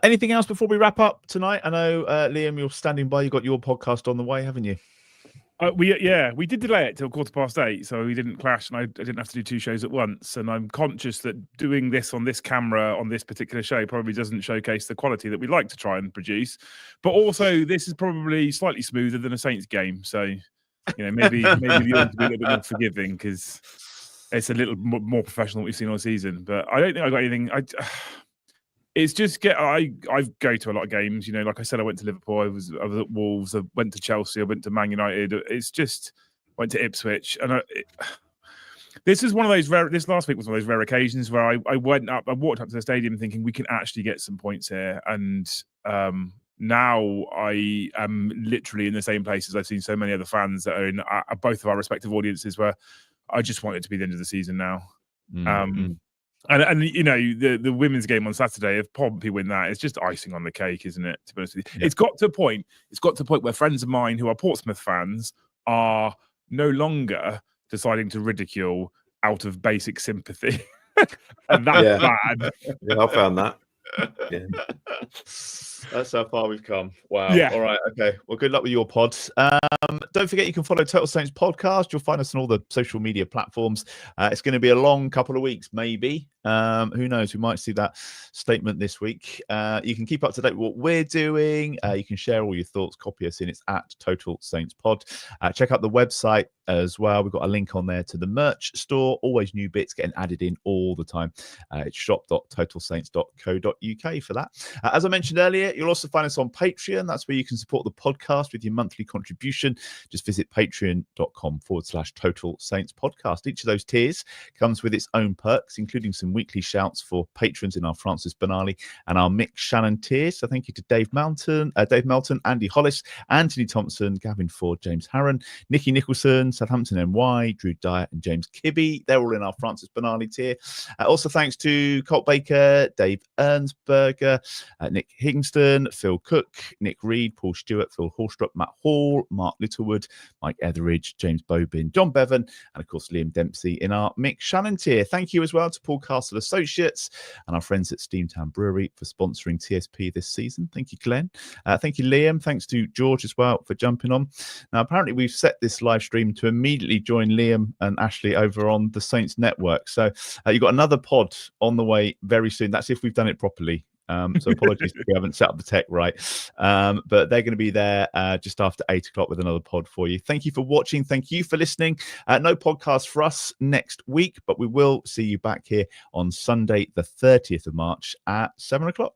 Speaker 1: anything else before we wrap up tonight? I know Liam, you're standing by. You got your podcast on the way, haven't you?
Speaker 3: We did delay it till 8:15, so we didn't clash, and I didn't have to do 2 shows at once. And I'm conscious that doing this on this camera on this particular show probably doesn't showcase the quality that we'd like to try and produce. But also, this is probably slightly smoother than a Saints game, so maybe the audience will be a little bit more forgiving, because it's a little more professional than we've seen all season. But I don't think I got anything. It's just I go to a lot of games. Like I said, I went to Liverpool. I was at Wolves. I went to Chelsea. I went to Man United. It's just went to Ipswich, and this is one of those rare. This last week was one of those rare occasions where I walked up to the stadium thinking we can actually get some points here, and now I am literally in the same place as I've seen so many other fans that are in both of our respective audiences, where I just want it to be the end of the season now.
Speaker 1: Mm-hmm.
Speaker 3: And the women's game on Saturday, if Pompey win that, it's just icing on the cake, isn't it? To be honest with you, it's got to a point where friends of mine who are Portsmouth fans are no longer deciding to ridicule out of basic sympathy, and that's bad.
Speaker 2: Yeah, I found that. Yeah.
Speaker 1: That's how far we've come. Wow.
Speaker 3: Yeah.
Speaker 1: All right. Okay. Well, good luck with your pods. Don't forget you can follow Total Saints Podcast. You'll find us on all the social media platforms. It's going to be a long couple of weeks, maybe. Who knows? We might see that statement this week. You can keep up to date with what we're doing. You can share all your thoughts. Copy us in. It's at Total Saints Pod. Check out the website as well. We've got a link on there to the merch store. Always new bits getting added in all the time. It's shop.totalsaints.co.uk for that. As I mentioned earlier, you'll also find us on Patreon. That's where you can support the podcast with your monthly contribution. Just visit patreon.com/Total Saints Podcast. Each of those tiers comes with its own perks, including some weekly shouts for patrons in our Francis Benali and our Mick Shannon tiers. So thank you to Dave Melton, Andy Hollis, Anthony Thompson, Gavin Ford, James Harron, Nikki Nicholson, Southampton NY, Drew Dyer and James Kibbe. They're all in our Francis Benali tier. Also thanks to Colt Baker, Dave Ernsberger, Nick Higginston, Phil Cook, Nick Reed, Paul Stewart, Phil Horstrup, Matt Hall, Mark Littlewood, Mike Etheridge, James Bobin, John Bevan, and of course Liam Dempsey in our Mick Shannon tier. Thank you as well to Paul Castle Associates and our friends at Steamtown Brewery for sponsoring TSP this season. Thank you, Glen. Thank you, Liam. Thanks to George as well for jumping on. Now, apparently we've set this live stream to immediately join Liam and Ashley over on the Saints Network. So you've got another pod on the way very soon. That's if we've done it properly. So apologies if we haven't set up the tech right. But they're going to be there just after 8 o'clock with another pod for you. Thank you for watching. Thank you for listening. No podcast for us next week, but we will see you back here on Sunday, the 30th of March at 7 o'clock.